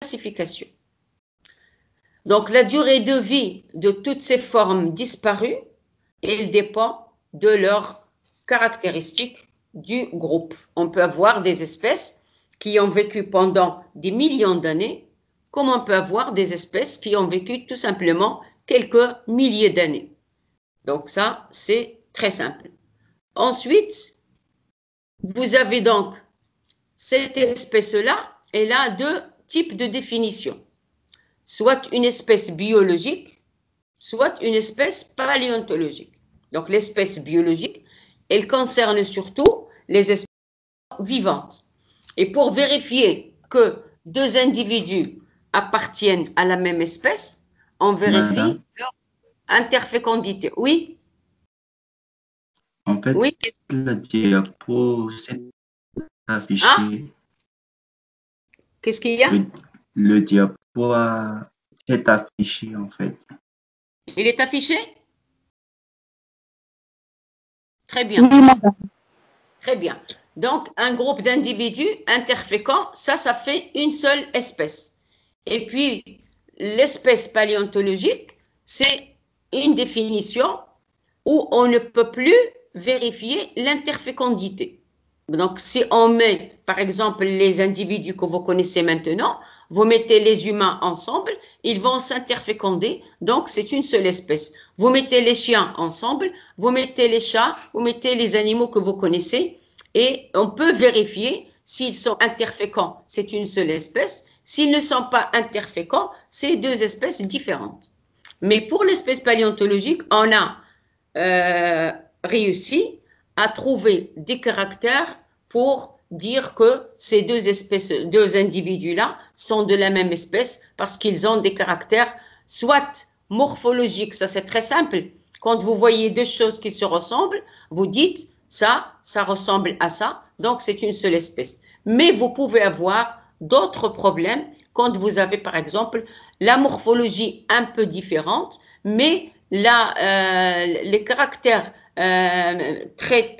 classification. Donc, la durée de vie de toutes ces formes disparues, elle dépend de leurs caractéristiques du groupe. On peut avoir des espèces qui ont vécu pendant des millions d'années, comme on peut avoir des espèces qui ont vécu tout simplement quelques milliers d'années. Donc ça, c'est très simple. Ensuite, vous avez donc cette espèce-là, elle a deux types de définition. Soit une espèce biologique, soit une espèce paléontologique. Donc l'espèce biologique, elle concerne surtout les espèces vivantes. Et pour vérifier que deux individus appartiennent à la même espèce, on vérifie leur interfécondité. Oui? En fait, oui. Le diapo s'est affiché. Ah? Qu'est-ce qu'il y a? Le diapo s'est affiché, en fait. Il est affiché? Très bien. Oui, madame. Très bien. Donc, un groupe d'individus interféconds, ça fait une seule espèce. Et puis, l'espèce paléontologique, c'est une définition où on ne peut plus vérifier l'interfécondité. Donc, si on met, par exemple, les individus que vous connaissez maintenant, vous mettez les humains ensemble, ils vont s'interféconder, donc c'est une seule espèce. Vous mettez les chiens ensemble, vous mettez les chats, vous mettez les animaux que vous connaissez, et on peut vérifier s'ils sont interféconds, c'est une seule espèce. S'ils ne sont pas interféconds, c'est deux espèces différentes. Mais pour l'espèce paléontologique, on a réussi à trouver des caractères pour dire que ces deux individus-là sont de la même espèce parce qu'ils ont des caractères soit morphologiques, ça c'est très simple. Quand vous voyez deux choses qui se ressemblent, vous dites ça ressemble à ça, donc c'est une seule espèce. Mais vous pouvez avoir d'autres problèmes quand vous avez par exemple la morphologie un peu différente, mais les caractères très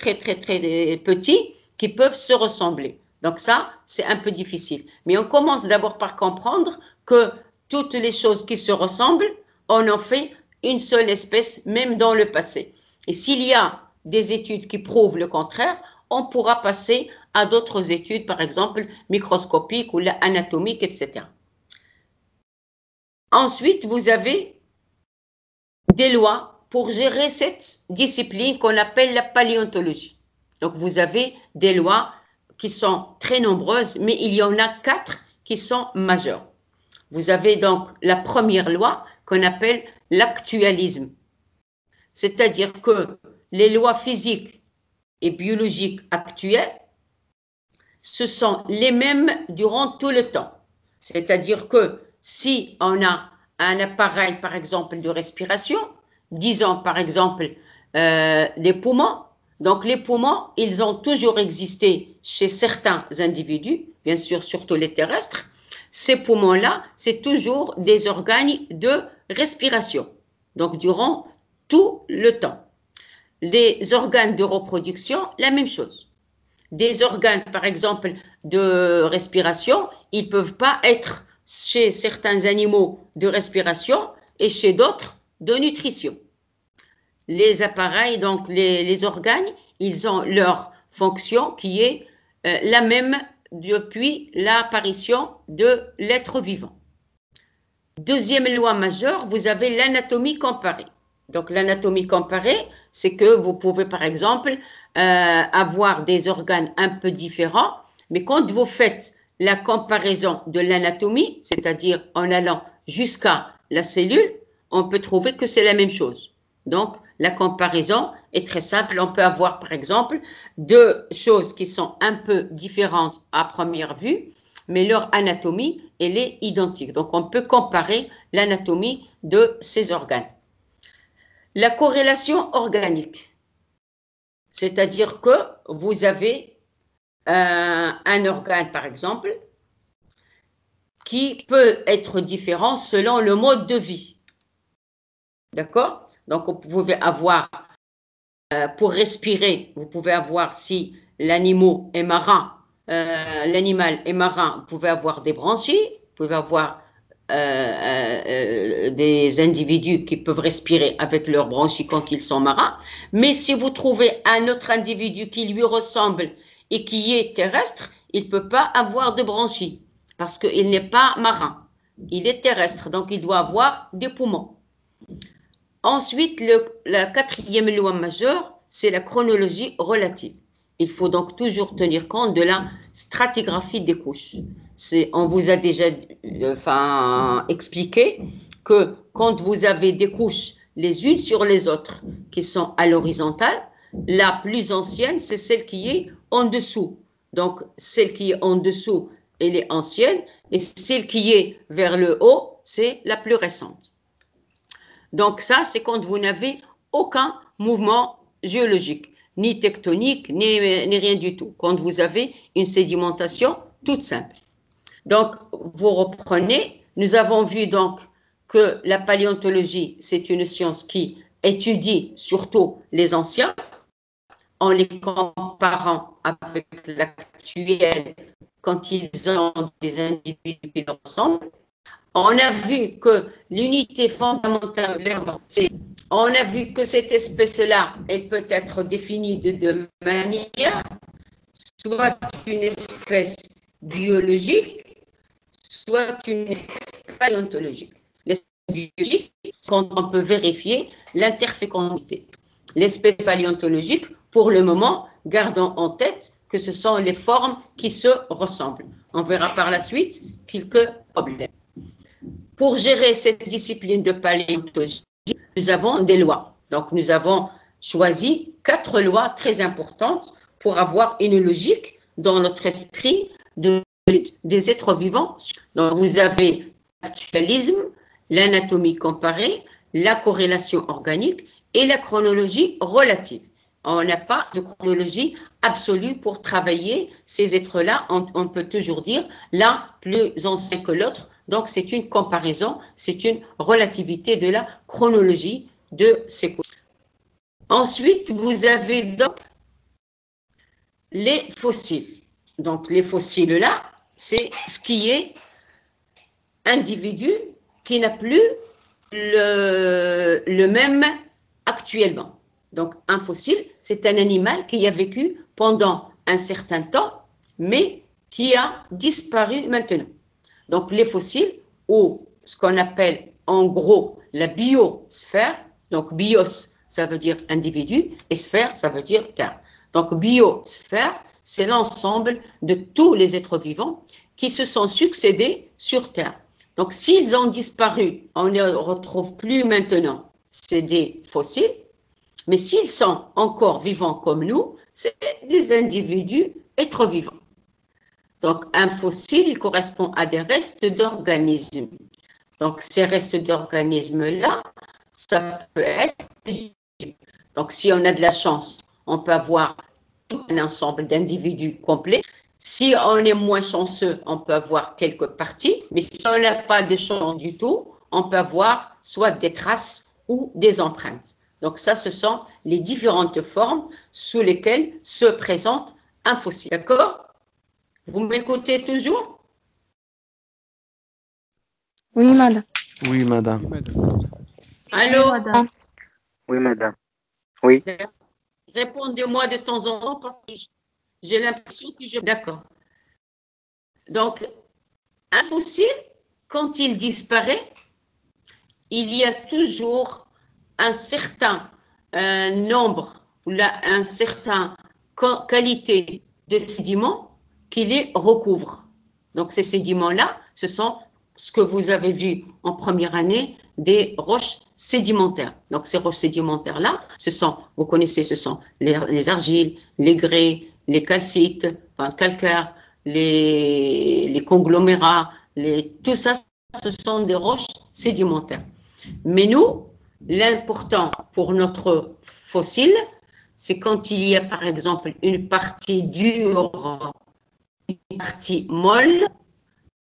petits qui peuvent se ressembler. Donc ça, c'est un peu difficile. Mais on commence d'abord par comprendre que toutes les choses qui se ressemblent, on en fait une seule espèce, même dans le passé. Et s'il y a des études qui prouvent le contraire, on pourra passer à d'autres études, par exemple microscopiques ou anatomiques, etc. Ensuite, vous avez des lois pour gérer cette discipline qu'on appelle la paléontologie. Donc, vous avez des lois qui sont très nombreuses, mais il y en a 4 qui sont majeures. Vous avez donc la première loi qu'on appelle l'actualisme. C'est-à-dire que les lois physiques et biologiques actuelles, ce sont les mêmes durant tout le temps. C'est-à-dire que si on a un appareil, par exemple, de respiration, disons par exemple les poumons, donc les poumons, ils ont toujours existé chez certains individus, bien sûr, surtout les terrestres. Ces poumons-là, c'est toujours des organes de respiration, donc durant tout le temps. Les organes de reproduction, la même chose. Des organes, par exemple, de respiration, ils ne peuvent pas être chez certains animaux de respiration et chez d'autres de nutrition. Les appareils, donc les organes, ils ont leur fonction qui est la même depuis l'apparition de l'être vivant. Deuxième loi majeure, vous avez l'anatomie comparée. Donc l'anatomie comparée, c'est que vous pouvez par exemple avoir des organes un peu différents, mais quand vous faites la comparaison de l'anatomie, c'est-à-dire en allant jusqu'à la cellule, on peut trouver que c'est la même chose. Donc la comparaison est très simple. On peut avoir par exemple deux choses qui sont un peu différentes à première vue, mais leur anatomie, elle est identique. Donc on peut comparer l'anatomie de ces organes. La corrélation organique, c'est-à-dire que vous avez un organe, par exemple, qui peut être différent selon le mode de vie. D'accord? Donc, vous pouvez avoir, pour respirer, vous pouvez avoir, si l'animal est marin, vous pouvez avoir des branchies. Vous pouvez avoir des individus qui peuvent respirer avec leurs branchies quand ils sont marins. Mais si vous trouvez un autre individu qui lui ressemble et qui est terrestre, il ne peut pas avoir de branchies parce qu'il n'est pas marin. Il est terrestre, donc il doit avoir des poumons. Ensuite, la quatrième loi majeure, c'est la chronologie relative. Il faut donc toujours tenir compte de la stratigraphie des couches. On vous a déjà expliqué que quand vous avez des couches les unes sur les autres qui sont à l'horizontale, la plus ancienne, c'est celle qui est en dessous. Donc, celle qui est en dessous, elle est ancienne, et celle qui est vers le haut, c'est la plus récente. Donc ça, c'est quand vous n'avez aucun mouvement géologique, ni tectonique, ni rien du tout. Quand vous avez une sédimentation toute simple. Donc, vous reprenez. Nous avons vu donc que la paléontologie, c'est une science qui étudie surtout les anciens, en les comparant avec l'actuel quand ils ont des individus qui leur ressemblent. On a vu que l'unité fondamentale de l'herbe, on a vu que cette espèce-là, elle peut être définie de deux manières, soit une espèce biologique, soit une espèce paléontologique. L'espèce biologique, c'est quand on peut vérifier l'interfécondité. L'espèce paléontologique, pour le moment, gardons en tête que ce sont les formes qui se ressemblent. On verra par la suite quelques problèmes. Pour gérer cette discipline de paléontologie, nous avons des lois. Donc, nous avons choisi 4 lois très importantes pour avoir une logique dans notre esprit des êtres vivants. Donc, vous avez l'actualisme, l'anatomie comparée, la corrélation organique et la chronologie relative. On n'a pas de chronologie absolue pour travailler ces êtres-là. On peut toujours dire l'un plus ancien que l'autre. Donc, c'est une comparaison, c'est une relativité de la chronologie de ces couches. Ensuite, vous avez donc les fossiles. Donc, les fossiles-là, c'est ce qui est individu qui n'a plus le même actuellement. Donc, un fossile, c'est un animal qui a vécu pendant un certain temps, mais qui a disparu maintenant. Donc, les fossiles, ou ce qu'on appelle en gros la biosphère, donc bios, ça veut dire individu, et sphère, ça veut dire terre. Donc, biosphère, c'est l'ensemble de tous les êtres vivants qui se sont succédés sur Terre. Donc, s'ils ont disparu, on ne les retrouve plus maintenant, c'est des fossiles, mais s'ils sont encore vivants comme nous, c'est des individus êtres vivants. Donc, un fossile, il correspond à des restes d'organismes. Donc, ces restes d'organismes-là, ça peut être... Donc, si on a de la chance, on peut avoir tout un ensemble d'individus complets. Si on est moins chanceux, on peut avoir quelques parties. Mais si on n'a pas de chance du tout, on peut avoir soit des traces ou des empreintes. Donc, ça, ce sont les différentes formes sous lesquelles se présente un fossile. D'accord ? Vous m'écoutez toujours? Oui, madame. Oui, madame. Allô? Oui, madame. Oui, madame. Oui. Répondez-moi de temps en temps parce que j'ai l'impression que je... D'accord. Donc, un fossile, quand il disparaît, il y a toujours un certain nombre, ou un certain qualité de sédiments qui les recouvre. Donc, ces sédiments-là, ce sont ce que vous avez vu en première année, des roches sédimentaires. Donc, ces roches sédimentaires-là, ce sont, vous connaissez, ce sont les argiles, les grès, les calcites, enfin, calcaires, les conglomérats, tout ça, ce sont des roches sédimentaires. Mais nous, l'important pour notre fossile, c'est quand il y a, par exemple, une partie dure, une partie molle,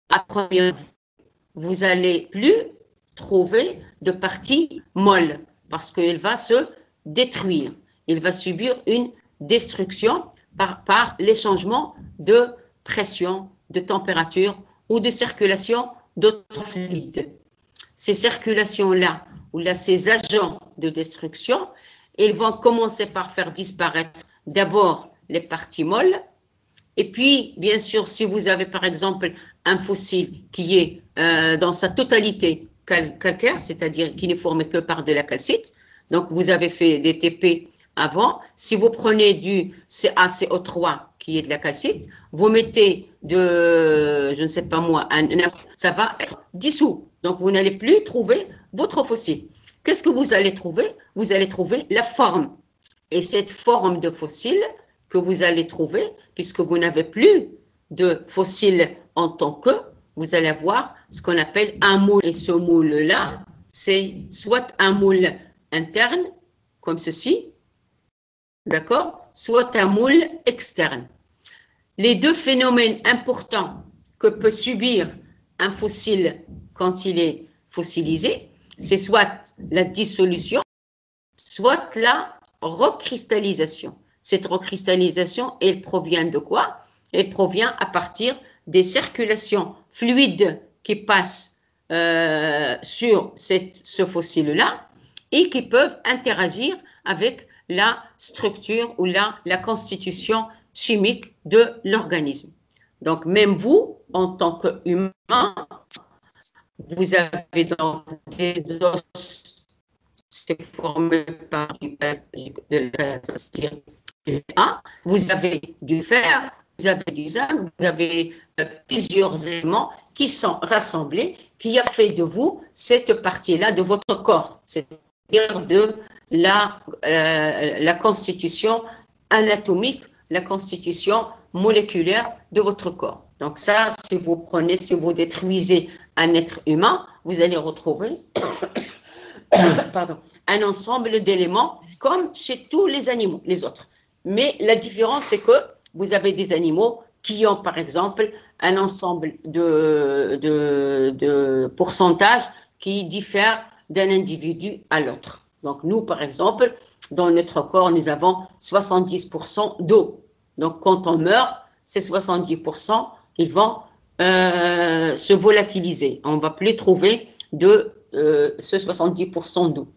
à première vue, vous n'allez plus trouver de partie molle parce qu'il va se détruire. Il va subir une destruction par les changements de pression, de température ou de circulation d'autres fluides. Ces circulations-là, ou là, ces agents de destruction, ils vont commencer par faire disparaître d'abord les parties molles, et puis, bien sûr, si vous avez par exemple un fossile qui est dans sa totalité calcaire, c'est-à-dire qui n'est formé que par de la calcite, donc vous avez fait des TP avant, si vous prenez du CaCO3 qui est de la calcite, vous mettez de, je ne sais pas moi, ça va être dissous. Donc vous n'allez plus trouver votre fossile. Qu'est-ce que vous allez trouver? Vous allez trouver la forme. Et cette forme de fossile que vous allez trouver, puisque vous n'avez plus de fossile en tant que, vous allez avoir ce qu'on appelle un moule. Et ce moule-là, c'est soit un moule interne, comme ceci, d'accord, soit un moule externe. Les deux phénomènes importants que peut subir un fossile quand il est fossilisé, c'est soit la dissolution, soit la recristallisation. Cette recristallisation, elle provient de quoi? Elle provient à partir des circulations fluides qui passent sur ce fossile-là et qui peuvent interagir avec la structure ou la constitution chimique de l'organisme. Donc, même vous, en tant qu'humain, vous avez donc des os, c'est formé par du gaz, vous avez du fer, vous avez du zinc, vous avez plusieurs éléments qui sont rassemblés, qui a fait de vous cette partie-là de votre corps, c'est-à-dire de la constitution anatomique, la constitution moléculaire de votre corps. Donc ça, si vous détruisez un être humain, vous allez retrouver un ensemble d'éléments comme chez tous les animaux, les autres. Mais la différence, c'est que vous avez des animaux qui ont, par exemple, un ensemble de pourcentages qui diffèrent d'un individu à l'autre. Donc, nous, par exemple, dans notre corps, nous avons 70% d'eau. Donc, quand on meurt, ces 70%, ils vont se volatiliser. On ne va plus trouver de ce 70% d'eau.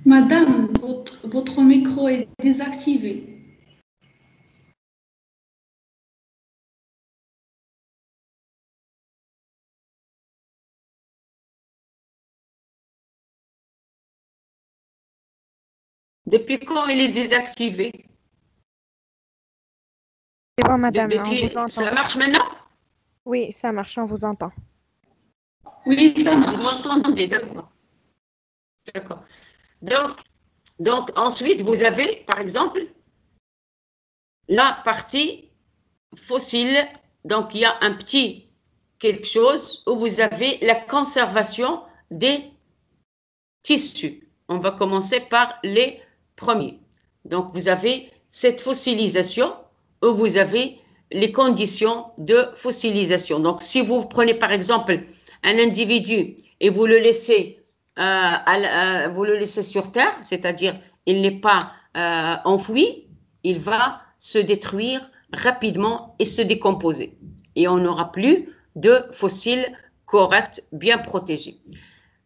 Madame, votre micro est désactivé. Depuis quand il est désactivé? C'est bon, madame, Depuis, on vous entend. ça marche maintenant? Oui, ça marche, on vous entend. Oui, ça Vous marche. m'entendez, d'accord. D'accord. Donc, ensuite, vous avez, par exemple, la partie fossile. Donc, il y a un petit quelque chose où vous avez la conservation des tissus. On va commencer par les premiers. Donc, vous avez cette fossilisation où vous avez les conditions de fossilisation. Donc, si vous prenez, par exemple, un individu et vous le laissez sur terre, c'est-à-dire il n'est pas enfoui, il va se détruire rapidement et se décomposer. Et on n'aura plus de fossiles corrects, bien protégés.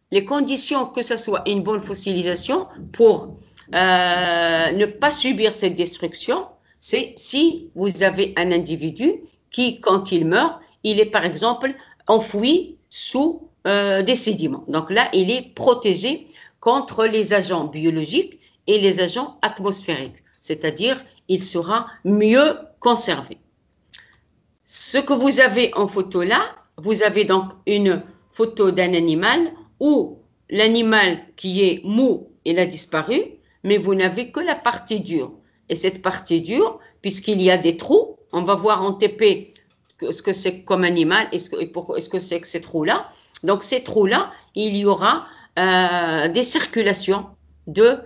Les conditions que ce soit une bonne fossilisation pour ne pas subir cette destruction, c'est si vous avez un individu qui, quand il meurt, il est par exemple enfoui sous des sédiments. Donc là, il est protégé contre les agents biologiques et les agents atmosphériques, c'est-à-dire il sera mieux conservé. Ce que vous avez en photo là, vous avez donc une photo d'un animal où l'animal qui est mou, il a disparu, mais vous n'avez que la partie dure. Et cette partie dure, puisqu'il y a des trous, on va voir en TP ce que c'est comme animal et ce que c'est que ces trous-là. Donc, ces trous-là, il y aura des circulations de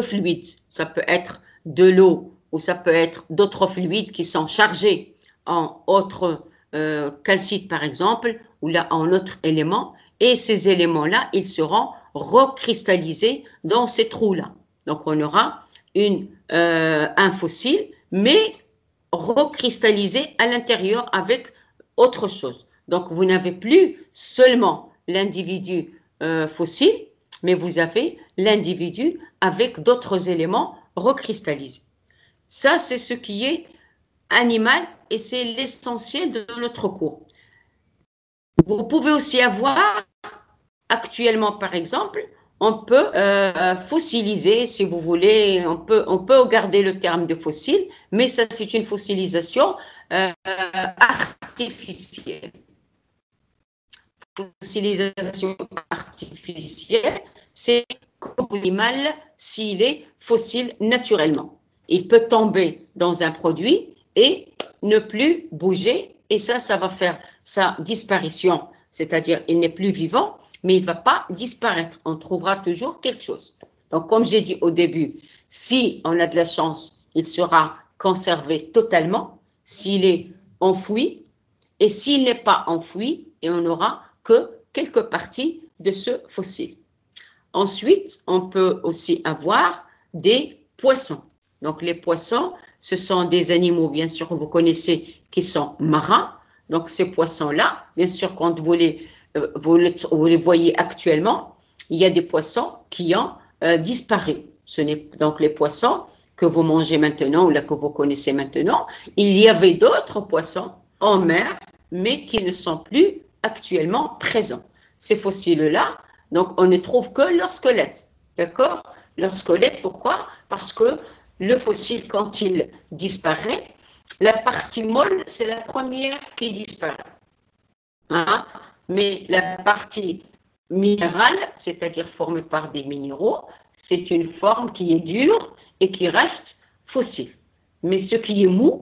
fluides. Ça peut être de l'eau ou ça peut être d'autres fluides qui sont chargés en autre calcite par exemple ou là en autre élément et ces éléments-là, ils seront recristallisés dans ces trous-là. Donc on aura un fossile mais recristallisé à l'intérieur avec autre chose. Donc vous n'avez plus seulement l'individu fossile, mais vous avez l'individu avec d'autres éléments recristallisés. Ça, c'est ce qui est animal et c'est l'essentiel de notre cours. Vous pouvez aussi avoir, actuellement par exemple, on peut fossiliser, si vous voulez, on peut garder le terme de fossile, mais ça c'est une fossilisation artificielle. Fossilisation artificielle, c'est comme l'animal s'il est fossile naturellement. Il peut tomber dans un produit et ne plus bouger et ça va faire sa disparition, c'est-à-dire il n'est plus vivant, mais il ne va pas disparaître. On trouvera toujours quelque chose. Donc, comme j'ai dit au début, si on a de la chance, il sera conservé totalement, s'il est enfoui, et s'il n'est pas enfoui, et on n'aura que quelques parties de ce fossile. Ensuite, on peut aussi avoir des poissons. Donc, les poissons, ce sont des animaux, bien sûr, que vous connaissez, qui sont marins. Donc, ces poissons-là, bien sûr, quand vous les voyez actuellement, il y a des poissons qui ont disparu. Ce n'est donc les poissons que vous mangez maintenant ou là que vous connaissez maintenant. Il y avait d'autres poissons en mer, mais qui ne sont plus actuellement présents. Ces fossiles-là, donc on ne trouve que leur squelette. D'accord? Leur squelette, pourquoi? Parce que le fossile, quand il disparaît, la partie molle, c'est la première qui disparaît. Hein? Mais la partie minérale, c'est-à-dire formée par des minéraux, c'est une forme qui est dure et qui reste fossile. Mais ce qui est mou,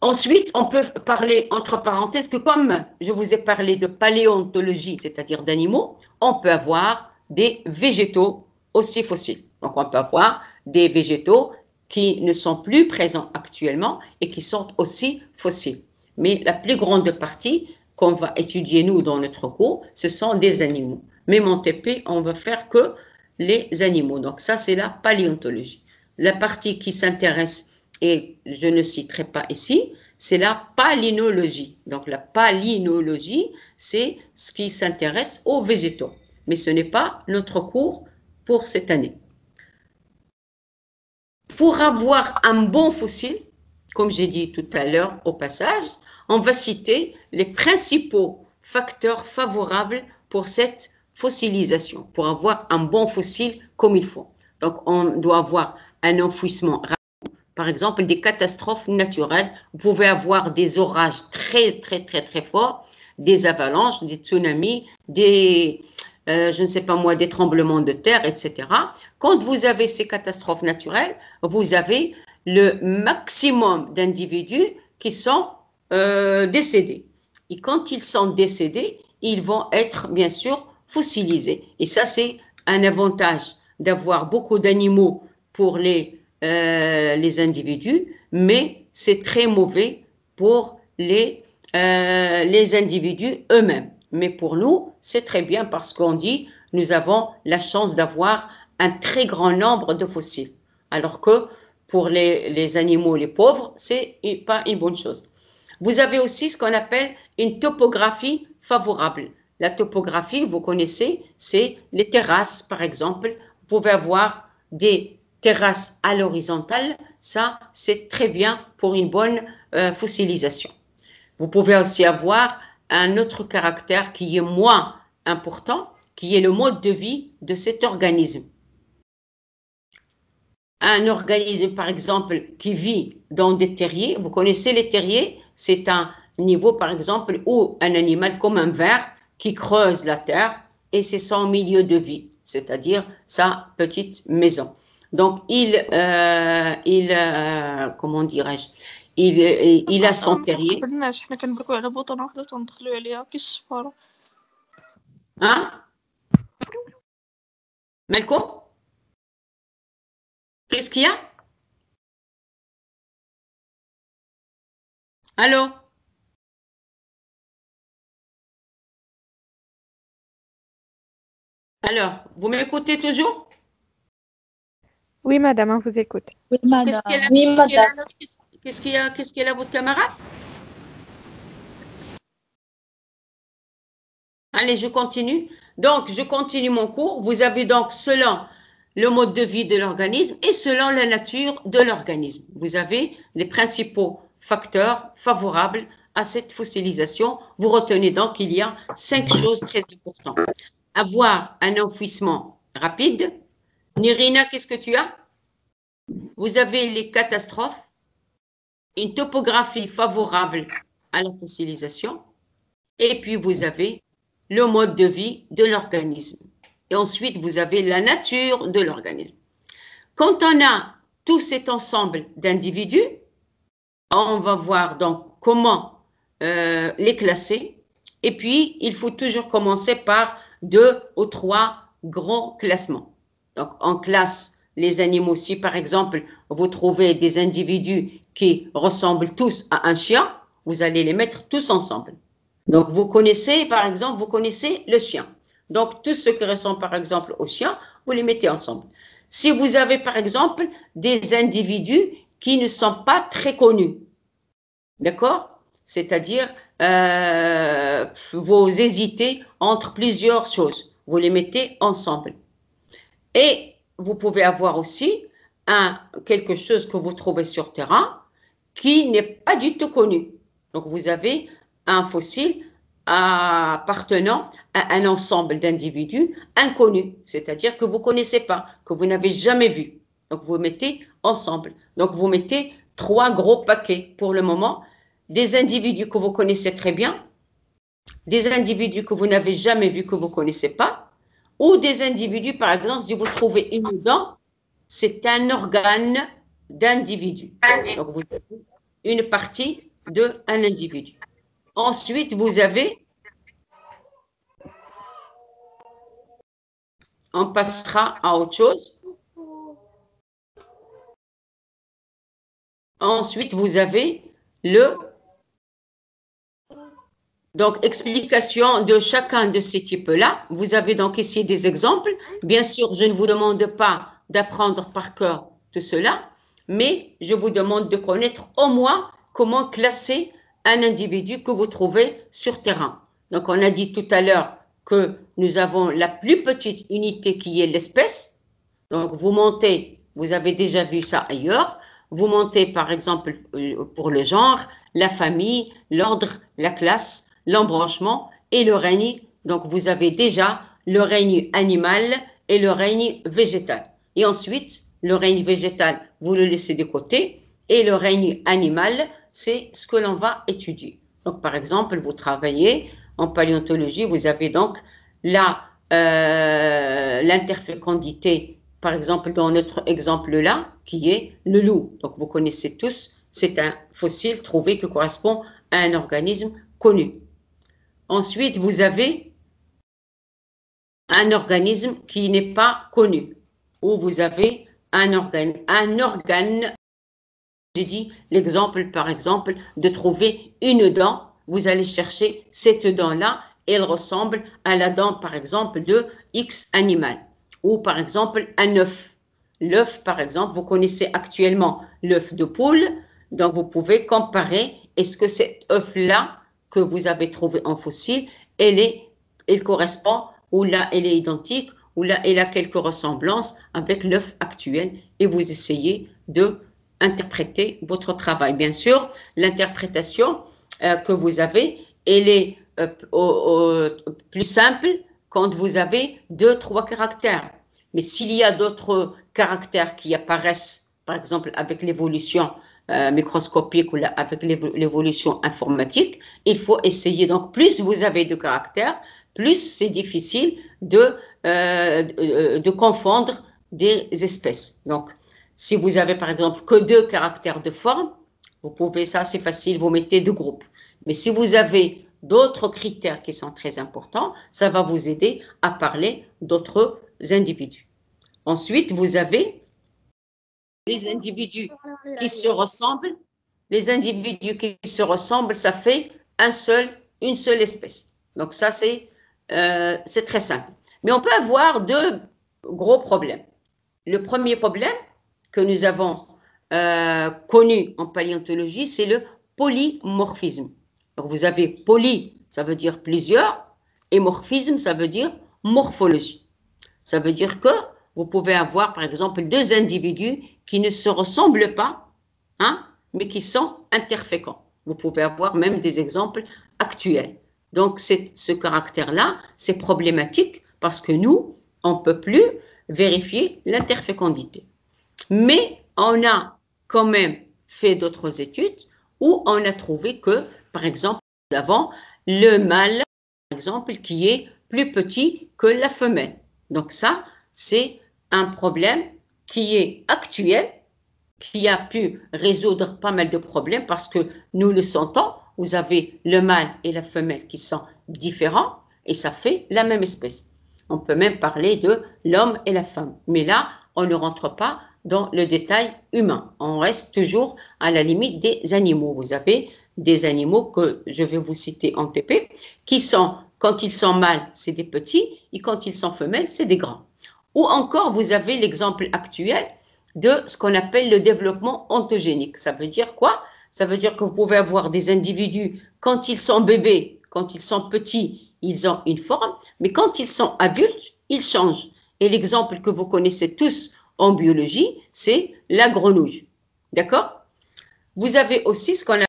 ensuite, on peut parler, entre parenthèses, que comme je vous ai parlé de paléontologie, c'est-à-dire d'animaux, on peut avoir des végétaux aussi fossiles. Donc, on peut avoir des végétaux qui ne sont plus présents actuellement et qui sont aussi fossiles. Mais la plus grande partie qu'on va étudier, nous, dans notre cours, ce sont des animaux. Même en TP, on va faire que les animaux. Donc, ça, c'est la paléontologie. La partie qui s'intéresse, et je ne citerai pas ici, c'est la palynologie. Donc, la palynologie, c'est ce qui s'intéresse aux végétaux. Mais ce n'est pas notre cours pour cette année. Pour avoir un bon fossile, comme j'ai dit tout à l'heure au passage, on va citer les principaux facteurs favorables pour cette fossilisation, pour avoir un bon fossile comme il faut. Donc, on doit avoir un enfouissement rapide. Par exemple, des catastrophes naturelles. Vous pouvez avoir des orages très forts, des avalanches, des tsunamis, je ne sais pas moi, des tremblements de terre, etc. Quand vous avez ces catastrophes naturelles, vous avez le maximum d'individus qui sont décédés. Et quand ils sont décédés, ils vont être bien sûr fossilisés. Et ça, c'est un avantage d'avoir beaucoup d'animaux pour les individus, mais c'est très mauvais pour les individus eux-mêmes. Mais pour nous, c'est très bien parce qu'on dit nous avons la chance d'avoir un très grand nombre de fossiles. Alors que pour les animaux, les pauvres, c'est pas une bonne chose. Vous avez aussi ce qu'on appelle une topographie favorable. La topographie, vous connaissez, c'est les terrasses, par exemple. Vous pouvez avoir des terrasses à l'horizontale. Ça, c'est très bien pour une bonne fossilisation. Vous pouvez aussi avoir un autre caractère qui est moins important, qui est le mode de vie de cet organisme. Un organisme, par exemple, qui vit dans des terriers, vous connaissez les terriers, c'est un niveau, par exemple, où un animal comme un ver qui creuse la terre et c'est son milieu de vie, c'est-à-dire sa petite maison. Donc, comment dirais-je, il a son terrier. Hein? Malco? Qu'est-ce qu'il y a? Allô? Alors, vous m'écoutez toujours? Oui, madame, on vous écoute. Oui, madame. Qu'est-ce qu'il y a là, votre camarade? Allez, je continue. Donc, je continue mon cours. Vous avez donc, selon le mode de vie de l'organisme et selon la nature de l'organisme, vous avez les principaux facteurs favorables à cette fossilisation. Vous retenez donc qu'il y a 5 choses très importantes. Avoir un enfouissement rapide. Nirina, qu'est-ce que tu as? Vous avez les catastrophes, une topographie favorable à la fossilisation, et puis vous avez le mode de vie de l'organisme. Et ensuite, vous avez la nature de l'organisme. Quand on a tout cet ensemble d'individus, on va voir donc comment les classer. Et puis, il faut toujours commencer par 2 ou 3 grands classements. Donc, on classe les animaux. Si, par exemple, vous trouvez des individus qui ressemblent tous à un chien, vous allez les mettre tous ensemble. Donc, vous connaissez, par exemple, vous connaissez le chien. Donc, tous ceux qui ressemblent, par exemple, au chien, vous les mettez ensemble. Si vous avez, par exemple, des individus qui ne sont pas très connus, d'accord? C'est-à-dire, vous hésitez entre plusieurs choses. Vous les mettez ensemble. Et vous pouvez avoir aussi quelque chose que vous trouvez sur terrain qui n'est pas du tout connu. Donc, vous avez un fossile appartenant à un ensemble d'individus inconnus, c'est-à-dire que vous ne connaissez pas, que vous n'avez jamais vu. Donc, vous mettez ensemble. Donc, vous mettez 3 gros paquets pour le moment, des individus que vous connaissez très bien, des individus que vous n'avez jamais vus, que vous ne connaissez pas, ou des individus, par exemple, si vous trouvez une dent, c'est un organe d'individu. Donc, vous avez une partie d'un individu. Ensuite, vous avez, on passera à autre chose. Ensuite, vous avez donc, explication de chacun de ces types-là. Vous avez donc ici des exemples. Bien sûr, je ne vous demande pas d'apprendre par cœur tout cela, mais je vous demande de connaître au moins comment classer un individu que vous trouvez sur terrain. Donc, on a dit tout à l'heure que nous avons la plus petite unité qui est l'espèce. Donc, vous montez, vous avez déjà vu ça ailleurs, vous montez par exemple pour le genre, la famille, l'ordre, la classe, l'embranchement et le règne. Donc, vous avez déjà le règne animal et le règne végétal. Et ensuite, le règne végétal, vous le laissez de côté et le règne animal, c'est ce que l'on va étudier. Donc, par exemple, vous travaillez en paléontologie, vous avez donc l'interfécondité, par exemple, dans notre exemple-là, qui est le loup. Donc, vous connaissez tous, c'est un fossile trouvé qui correspond à un organisme connu. Ensuite, vous avez un organisme qui n'est pas connu, ou vous avez un organe. J'ai dit l'exemple, par exemple, de trouver une dent. Vous allez chercher cette dent-là, elle ressemble à la dent, par exemple, de X animal. Ou, par exemple, un œuf. L'œuf, par exemple, vous connaissez actuellement l'œuf de poule, donc vous pouvez comparer, est-ce que cet œuf-là que vous avez trouvé en fossile, elle correspond, ou là, elle est identique, ou là, elle a quelques ressemblances avec l'œuf actuel, et vous essayez de interpréter votre travail. Bien sûr, l'interprétation que vous avez, elle est plus simple quand vous avez 2-3 caractères. Mais s'il y a d'autres caractères qui apparaissent, par exemple avec l'évolution microscopique ou avec l'évolution informatique, il faut essayer. Donc, plus vous avez de caractères, plus c'est difficile de confondre des espèces. Donc, si vous avez par exemple que 2 caractères de forme, vous pouvez, ça c'est facile, vous mettez 2 groupes. Mais si vous avez d'autres critères qui sont très importants, ça va vous aider à parler d'autres individus. Ensuite, vous avez les individus qui se ressemblent. Les individus qui se ressemblent, ça fait une seule espèce. Donc ça, c'est très simple. Mais on peut avoir deux gros problèmes. Le premier problème que nous avons connu en paléontologie, c'est le polymorphisme. Donc vous avez poly, ça veut dire plusieurs, et morphisme, ça veut dire morphologie. Ça veut dire que vous pouvez avoir, par exemple, deux individus qui ne se ressemblent pas, hein, mais qui sont interféconds. Vous pouvez avoir même des exemples actuels. Donc, ce caractère-là, c'est problématique parce que nous, on ne peut plus vérifier l'interfécondité. Mais on a quand même fait d'autres études où on a trouvé que, par exemple, nous avons le mâle, par exemple, qui est plus petit que la femelle. Donc ça, c'est un problème qui est actuel, qui a pu résoudre pas mal de problèmes parce que nous le sentons, vous avez le mâle et la femelle qui sont différents et ça fait la même espèce. On peut même parler de l'homme et la femme. Mais là, on ne rentre pas dans le détail humain. On reste toujours à la limite des animaux. Vous avez des animaux que je vais vous citer en TP qui sont, quand ils sont mâles, c'est des petits et quand ils sont femelles, c'est des grands. Ou encore, vous avez l'exemple actuel de ce qu'on appelle le développement ontogénique. Ça veut dire quoi? Ça veut dire que vous pouvez avoir des individus, quand ils sont bébés, quand ils sont petits, ils ont une forme, mais quand ils sont adultes, ils changent. Et l'exemple que vous connaissez tous en biologie, c'est la grenouille. D'accord? Vous avez aussi ce qu'on appelle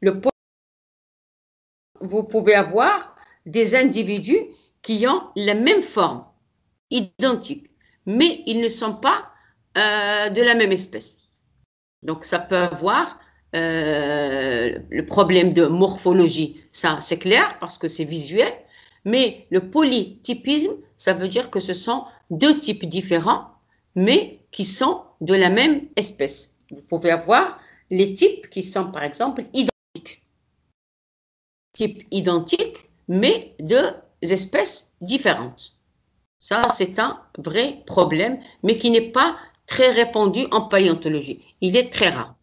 le polymorphisme. Vous pouvez avoir des individus qui ont la même forme, identique, mais ils ne sont pas de la même espèce. Donc, ça peut avoir le problème de morphologie, ça c'est clair parce que c'est visuel, mais le polytypisme, ça veut dire que ce sont deux types différents, mais qui sont de la même espèce. Vous pouvez avoir les types qui sont par exemple identiques. Types identiques, mais deux espèces différentes. Ça, c'est un vrai problème, mais qui n'est pas très répandu en paléontologie. Il est très rare.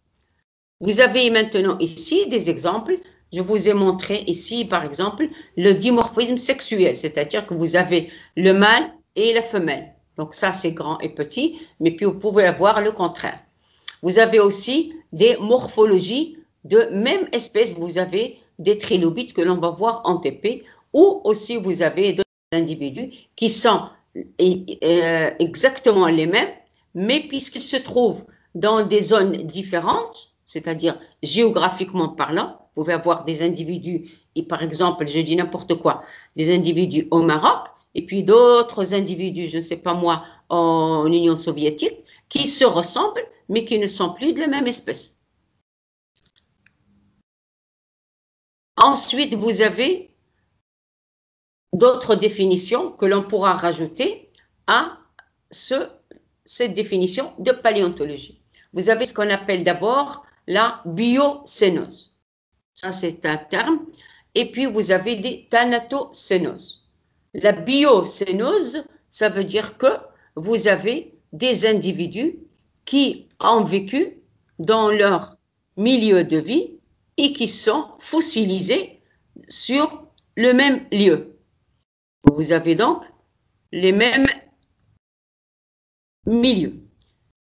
Vous avez maintenant ici des exemples. Je vous ai montré ici, par exemple, le dimorphisme sexuel, c'est-à-dire que vous avez le mâle et la femelle. Donc ça, c'est grand et petit, mais puis vous pouvez avoir le contraire. Vous avez aussi des morphologies de même espèce. Vous avez des trilobites que l'on va voir en TP, ou aussi vous avez d'autres individus qui sont exactement les mêmes, mais puisqu'ils se trouvent dans des zones différentes, c'est-à-dire géographiquement parlant, vous pouvez avoir des individus, et par exemple, je dis n'importe quoi, des individus au Maroc, et puis d'autres individus, je ne sais pas moi, en Union soviétique, qui se ressemblent, mais qui ne sont plus de la même espèce. Ensuite, vous avez d'autres définitions que l'on pourra rajouter à cette définition de paléontologie. Vous avez ce qu'on appelle d'abord la biocénose. Ça, c'est un terme. Et puis, vous avez des thanatocénoses. La biocénose, ça veut dire que vous avez des individus qui ont vécu dans leur milieu de vie et qui sont fossilisés sur le même lieu. Vous avez donc les mêmes milieux.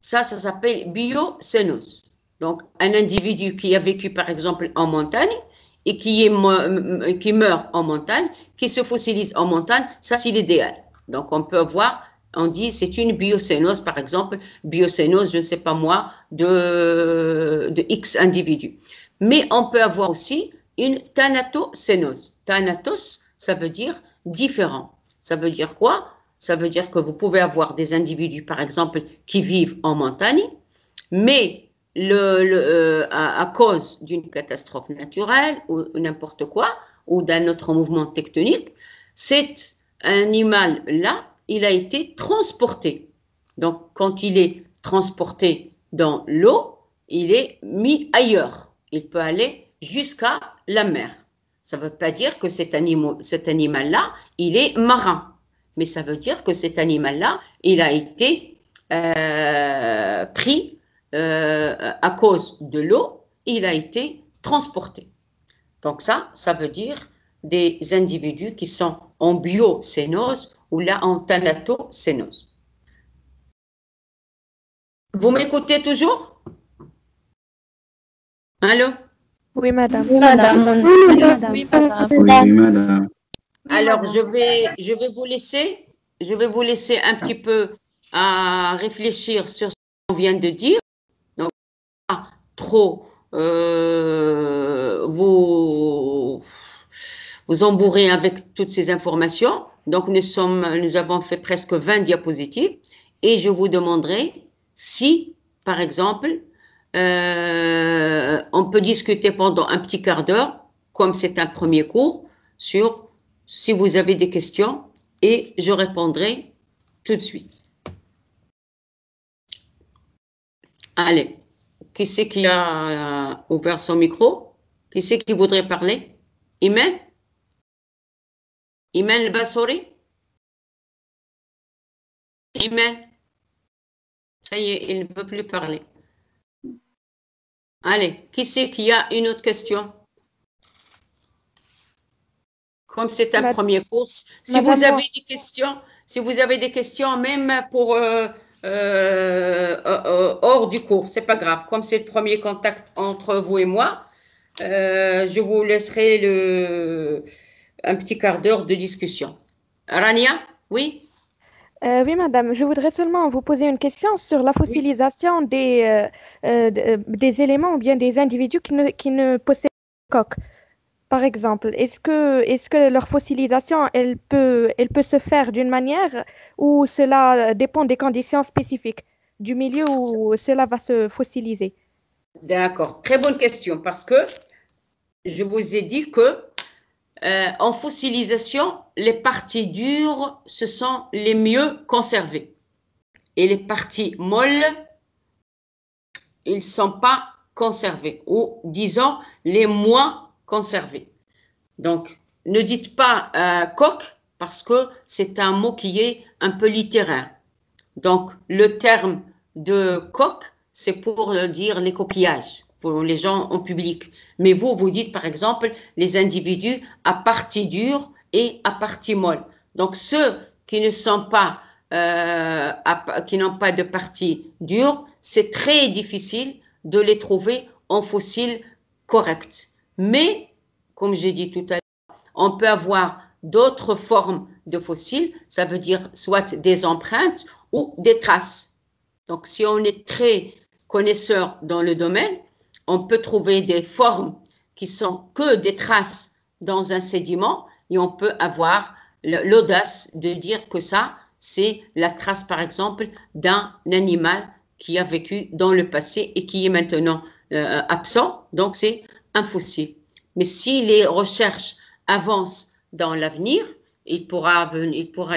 Ça s'appelle biocénose. Donc, un individu qui a vécu, par exemple, en montagne et qui meurt en montagne, qui se fossilise en montagne, ça, c'est l'idéal. Donc, on peut voir, on dit, c'est une biocénose, par exemple, biocénose, je ne sais pas moi, de X individus. Mais on peut avoir aussi une thanatocénose. Thanatos, ça veut dire différent. Ça veut dire quoi? Ça veut dire que vous pouvez avoir des individus, par exemple, qui vivent en montagne, mais à cause d'une catastrophe naturelle ou n'importe quoi, ou d'un autre mouvement tectonique, cet animal-là, il a été transporté. Donc, quand il est transporté dans l'eau, il est mis ailleurs. Il peut aller jusqu'à la mer. Ça ne veut pas dire que cet animal-là, il est marin. mais ça veut dire que cet animal-là, il a été pris à cause de l'eau, il a été transporté. Donc ça veut dire des individus qui sont en biocénose ou là en thanatocénose. Vous m'écoutez toujours? Allô? Oui, madame. Oui, madame. Oui, madame. Oui, madame. Oui, madame. Alors, je vais vous laisser un petit peu à réfléchir sur ce qu'on vient de dire. Donc, pas trop vous embourrer avec toutes ces informations. Donc, nous avons fait presque 20 diapositives et je vous demanderai si, par exemple, on peut discuter pendant un petit quart d'heure, comme c'est un premier cours, sur si vous avez des questions et je répondrai tout de suite. Allez, qui c'est qui a ouvert son micro? Qui c'est qui voudrait parler? Imen? Imen El-Bassouri? Imen? Ça y est, il ne veut plus parler. Allez, qui c'est qui a une autre question? Comme c'est un premier cours, si vous avez des questions, même pour hors du cours, c'est pas grave. Comme c'est le premier contact entre vous et moi, je vous laisserai un petit quart d'heure de discussion. Rania, oui? Oui, madame, je voudrais seulement vous poser une question sur la fossilisation des éléments ou bien des individus qui ne possèdent pas de coque. Par exemple, est-ce que leur fossilisation, elle peut se faire d'une manière où cela dépend des conditions spécifiques du milieu où cela va se fossiliser? D'accord, très bonne question parce que je vous ai dit que en fossilisation, les parties dures, ce sont les mieux conservées. Et les parties molles, ils ne sont pas conservés, ou disons les moins conservés. Donc, ne dites pas coque, parce que c'est un mot qui est un peu littéraire. Donc, le terme de coque, c'est pour dire les coquillages, pour les gens en public. Mais vous dites par exemple les individus à partie dure et à partie molle. Donc, ceux qui ne sont pas, qui n'ont pas de partie dure, c'est très difficile de les trouver en fossiles corrects. Mais, comme j'ai dit tout à l'heure, on peut avoir d'autres formes de fossiles, ça veut dire soit des empreintes ou des traces. Donc, si on est très connaisseur dans le domaine, on peut trouver des formes qui sont que des traces dans un sédiment et on peut avoir l'audace de dire que ça, c'est la trace, par exemple, d'un animal qui a vécu dans le passé et qui est maintenant absent. Donc, c'est un fossile. Mais si les recherches avancent dans l'avenir, il pourra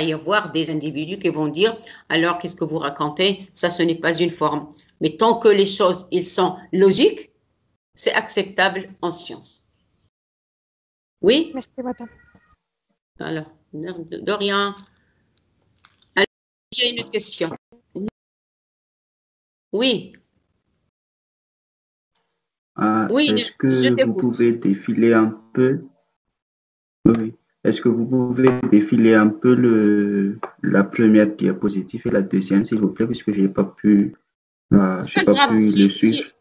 y avoir des individus qui vont dire « Alors, qu'est-ce que vous racontez? Ça, ce n'est pas une forme. » Mais tant que les choses, ils sont logiques, c'est acceptable en science. Oui? Merci, madame. Alors, de rien. Alors, il y a une autre question. Oui. Oui, est-ce que vous pouvez défiler un peu? Oui. Est-ce que vous pouvez défiler un peu la première diapositive et la deuxième, s'il vous plaît, puisque je n'ai pas pu, le suivre.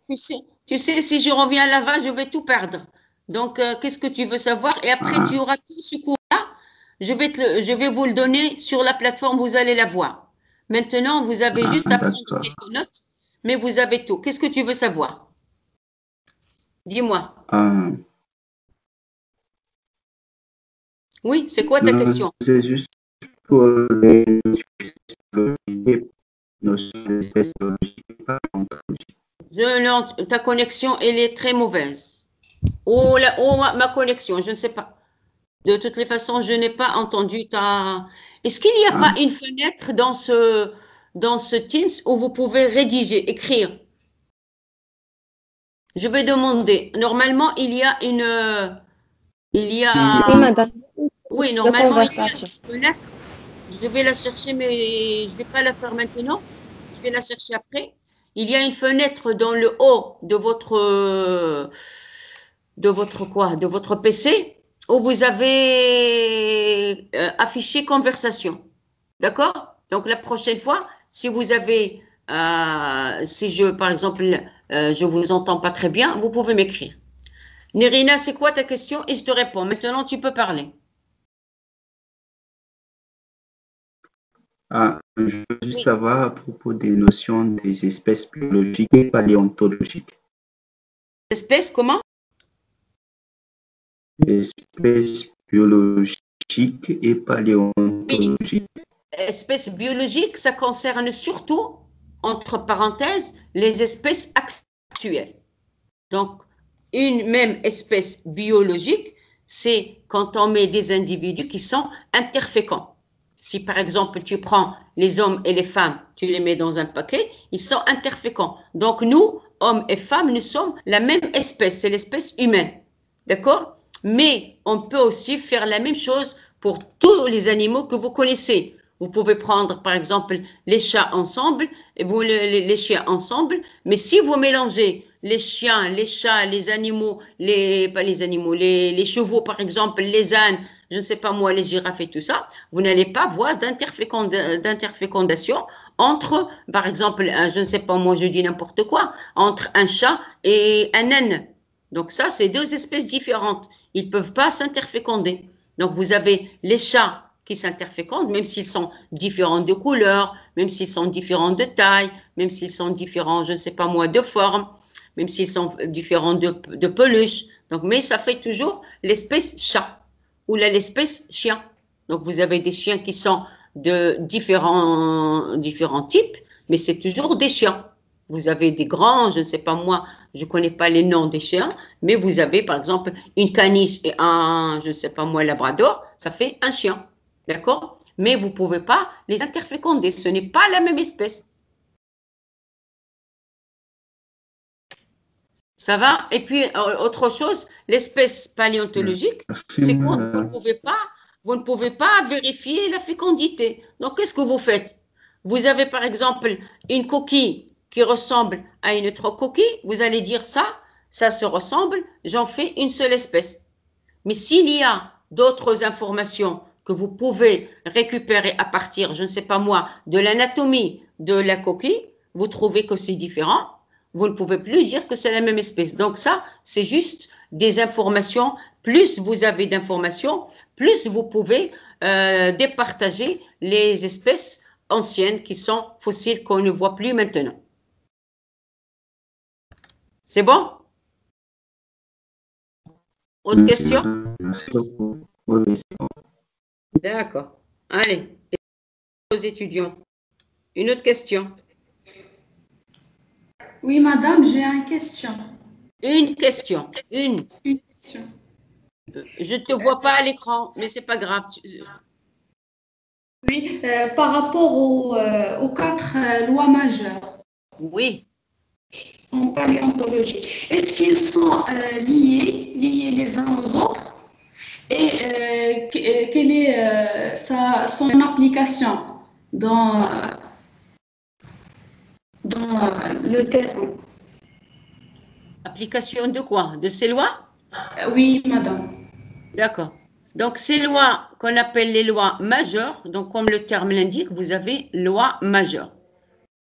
Tu sais, si je reviens là-bas, je vais tout perdre. Donc, qu'est-ce que tu veux savoir? Et après, tu auras tout ce cours-là. Je vais vous le donner sur la plateforme, vous allez la voir. Maintenant, vous avez juste à prendre quelques notes, mais vous avez tout. Qu'est-ce que tu veux savoir? Dis-moi. Oui, c'est quoi ta question? C'est juste pour les notions d'espèces biologiques. Ta connexion, elle est très mauvaise. Ma connexion, je ne sais pas. De toutes les façons, je n'ai pas entendu ta... Est-ce qu'il n'y a pas une fenêtre dans ce Teams où vous pouvez rédiger, écrire? Je vais demander. Normalement, il y a une... Oui, madame. Oui, normalement, conversation. il y a une fenêtre Je vais la chercher, mais je ne vais pas la faire maintenant. Je vais la chercher après. Il y a une fenêtre dans le haut de votre PC où vous avez affiché conversation. D'accord? Donc la prochaine fois, si vous avez, par exemple, je vous entends pas très bien, vous pouvez m'écrire. Nerina, c'est quoi ta question? Et je te réponds. Maintenant, tu peux parler. Je veux juste savoir à propos des notions des espèces biologiques et paléontologiques. Espèces, comment? Espèces biologiques et paléontologiques. Oui. Espèces biologiques, ça concerne surtout, entre parenthèses, les espèces actuelles. Donc, une même espèce biologique, c'est quand on met des individus qui sont interféconds. Si par exemple tu prends les hommes et les femmes, tu les mets dans un paquet, ils sont interféconds. Donc nous, hommes et femmes, nous sommes la même espèce, c'est l'espèce humaine. D'accord? Mais on peut aussi faire la même chose pour tous les animaux que vous connaissez. Vous pouvez prendre par exemple les chats ensemble et vous les chiens ensemble, mais si vous mélangez les chiens, les chats, les animaux, les chevaux par exemple, les ânes, je ne sais pas moi, les girafes et tout ça, vous n'allez pas voir d'interfécondation entre, par exemple, je ne sais pas moi, je dis n'importe quoi, entre un chat et un âne. Donc ça, c'est deux espèces différentes. Ils ne peuvent pas s'interféconder. Donc vous avez les chats qui s'interfécondent, même s'ils sont différents de couleur, même s'ils sont différents de taille, même s'ils sont différents, je ne sais pas moi, de forme, même s'ils sont différents de peluche. Donc, mais ça fait toujours l'espèce chat ou l'espèce chien. Donc, vous avez des chiens qui sont de différents types, mais c'est toujours des chiens. Vous avez des grands, je ne sais pas moi, je ne connais pas les noms des chiens, mais vous avez par exemple une caniche et un, je ne sais pas moi, labrador, ça fait un chien. D'accord? Mais vous ne pouvez pas les interféconder, ce n'est pas la même espèce. Ça va? Et puis, autre chose, l'espèce paléontologique, c'est quoi? Vous ne pouvez pas vérifier la fécondité. Donc, qu'est-ce que vous faites? Vous avez par exemple une coquille qui ressemble à une autre coquille, vous allez dire ça se ressemble, j'en fais une seule espèce. Mais s'il y a d'autres informations que vous pouvez récupérer à partir, je ne sais pas moi, de l'anatomie de la coquille, vous trouvez que c'est différent, vous ne pouvez plus dire que c'est la même espèce. Donc ça, c'est juste des informations. Plus vous avez d'informations, plus vous pouvez départager les espèces anciennes qui sont fossiles qu'on ne voit plus maintenant. C'est bon? Autre question? Merci beaucoup. Oui, c'est bon. D'accord. Allez, aux étudiants. Une autre question? Oui, madame, j'ai une question. Une question. Une question. Je ne te vois pas à l'écran, mais ce n'est pas grave. Oui, par rapport aux 4 lois majeures. Oui. En paléontologie, est-ce qu'ils sont liés les uns aux autres? Et quelle est son application dans le terrain? Application de quoi? De ces lois? Oui, madame. D'accord. Donc, ces lois qu'on appelle les lois majeures, donc comme le terme l'indique, vous avez loi majeure.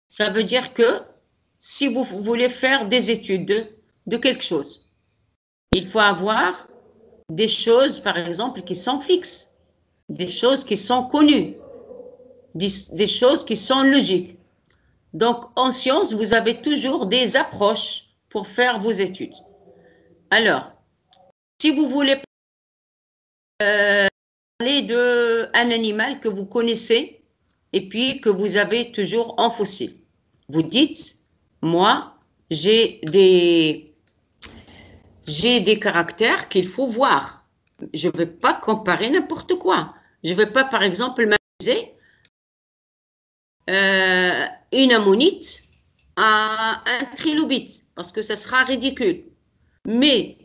Ça veut dire que si vous voulez faire des études de quelque chose, il faut avoir des choses, par exemple, qui sont fixes, des choses qui sont connues, des choses qui sont logiques. Donc, en sciences, vous avez toujours des approches pour faire vos études. Alors, si vous voulez parler d'un animal que vous connaissez et puis que vous avez toujours en fossile, vous dites, moi, j'ai des caractères qu'il faut voir. Je ne vais pas comparer n'importe quoi. Je ne vais pas, par exemple, m'amuser une ammonite à un trilobite, parce que ça sera ridicule. Mais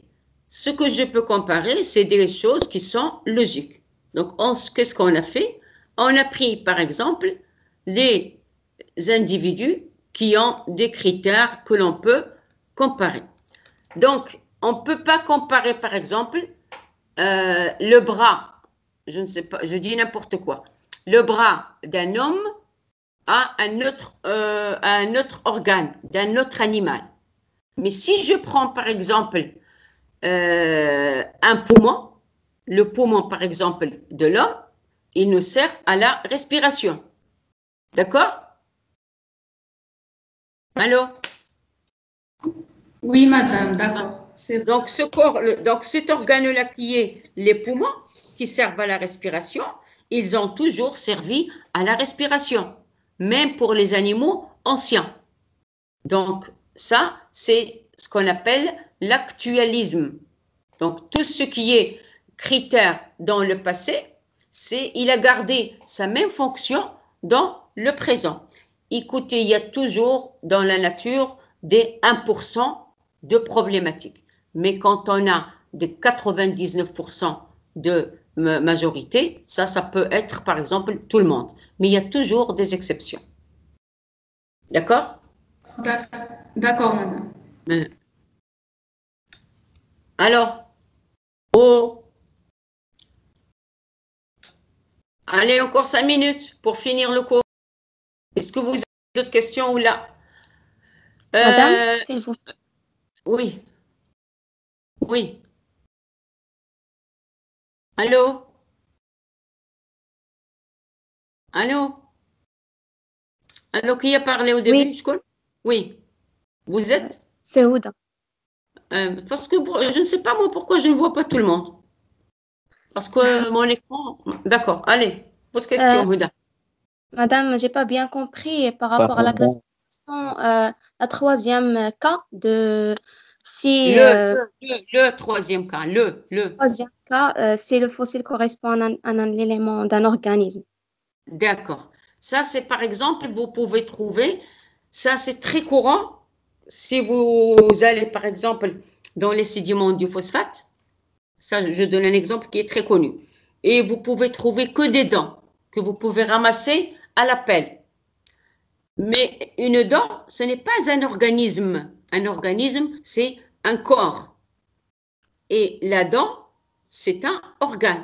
ce que je peux comparer, c'est des choses qui sont logiques. Donc, qu'est-ce qu'on a fait? on a pris, par exemple, les individus qui ont des critères que l'on peut comparer. Donc, on ne peut pas comparer, par exemple, le bras, je ne sais pas, je dis n'importe quoi, le bras d'un homme à un autre organe, d'un autre animal. Mais si je prends, par exemple, un poumon, le poumon, par exemple, de l'homme, il nous sert à la respiration. D'accord? Allô? Oui, madame, d'accord. Donc, donc cet organe-là qui est les poumons, qui servent à la respiration, ils ont toujours servi à la respiration, même pour les animaux anciens. Donc, ça, c'est ce qu'on appelle l'actualisme. Donc, tout ce qui est critère dans le passé, il a gardé sa même fonction dans le présent. Écoutez, il y a toujours dans la nature des 1% de problématiques. Mais quand on a des 99% de majorité, ça peut être, par exemple, tout le monde. Mais il y a toujours des exceptions. D'accord? D'accord, madame. Alors, allez, encore 5 minutes pour finir le cours. Est-ce que vous avez d'autres questions ou là? Madame, c'est vous. Oui. Oui. Allô? Allô? Allô, qui a parlé au début? Oui. Oui. Vous êtes? C'est Ouda. Parce que je ne sais pas moi pourquoi je ne vois pas tout le monde. Parce que mon écran... D'accord, allez, votre question, Ouda. Madame, j'ai pas bien compris par rapport à la classification, la troisième cas de si Le troisième cas, le. troisième cas, si le fossile correspond à un élément d'un organisme. D'accord. Ça, c'est par exemple, vous pouvez trouver, ça c'est très courant, si vous allez par exemple dans les sédiments du phosphate, ça je donne un exemple qui est très connu, et vous pouvez trouver que des dents que vous pouvez ramasser à la pelle. Mais une dent, ce n'est pas un organisme. Un organisme, c'est un corps. Et la dent, c'est un organe.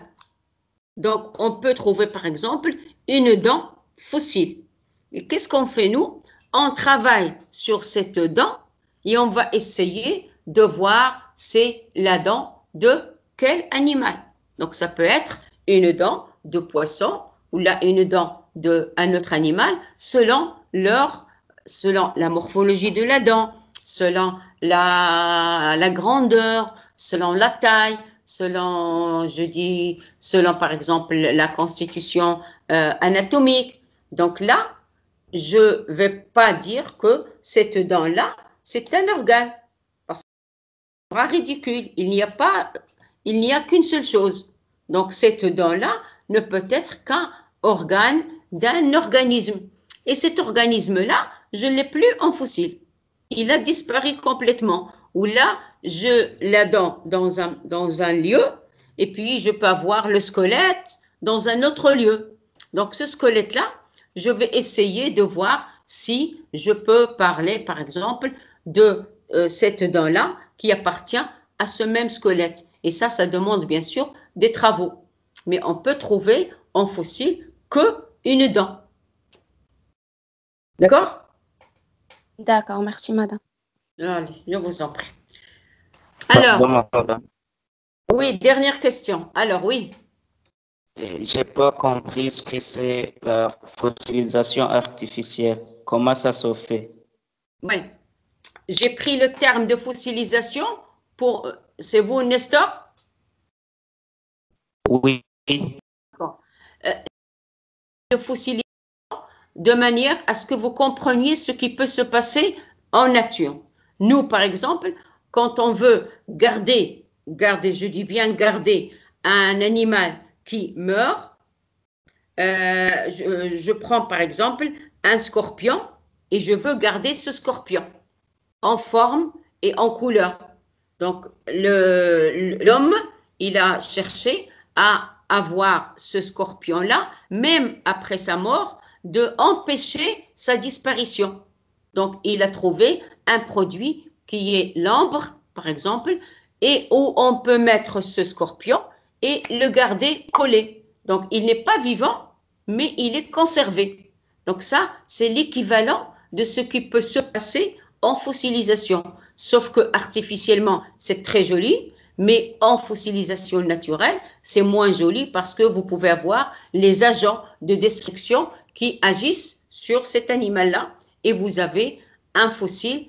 Donc, on peut trouver par exemple une dent fossile. Et qu'est-ce qu'on fait nous? On travaille sur cette dent et on va essayer de voir c'est la dent de quel animal. Donc, ça peut être une dent de poisson ou une dent d'un autre animal selon la morphologie de la dent, selon la grandeur, selon la taille, selon par exemple la constitution anatomique. Donc là, je ne vais pas dire que cette dent-là, c'est un organe. Parce que c'est pas ridicule. Il n'y a qu'une seule chose. Donc cette dent-là ne peut être qu'un organe d'un organisme. Et cet organisme-là, je ne l'ai plus en fossile. Il a disparu complètement. Ou là, je la dent dans un lieu, et puis je peux avoir le squelette dans un autre lieu. Donc ce squelette-là, je vais essayer de voir si je peux parler, par exemple, de cette dent-là qui appartient à ce même squelette. Et ça demande bien sûr des travaux. Mais on peut trouver en fossile qu'une dent. D'accord? D'accord, merci madame. Allez, je vous en prie. Alors, oui, dernière question. Alors, oui. J'ai pas compris ce que c'est la fossilisation artificielle. Comment ça se fait? Oui. J'ai pris le terme de fossilisation pour... C'est vous, Nestor? Oui. D'accord. De fossilisation de manière à ce que vous compreniez ce qui peut se passer en nature. Nous, par exemple, quand on veut garder, je dis bien garder, un animal qui meurt, je prends par exemple un scorpion et je veux garder ce scorpion en forme et en couleur. Donc, l'homme, il a cherché à avoir ce scorpion-là, même après sa mort, de empêcher sa disparition. Donc, il a trouvé un produit qui est l'ambre, par exemple, et où on peut mettre ce scorpion et le garder collé. Donc, il n'est pas vivant, mais il est conservé. Donc ça, c'est l'équivalent de ce qui peut se passer en fossilisation. Sauf que artificiellement, c'est très joli, mais en fossilisation naturelle, c'est moins joli parce que vous pouvez avoir les agents de destruction qui agissent sur cet animal-là et vous avez un fossile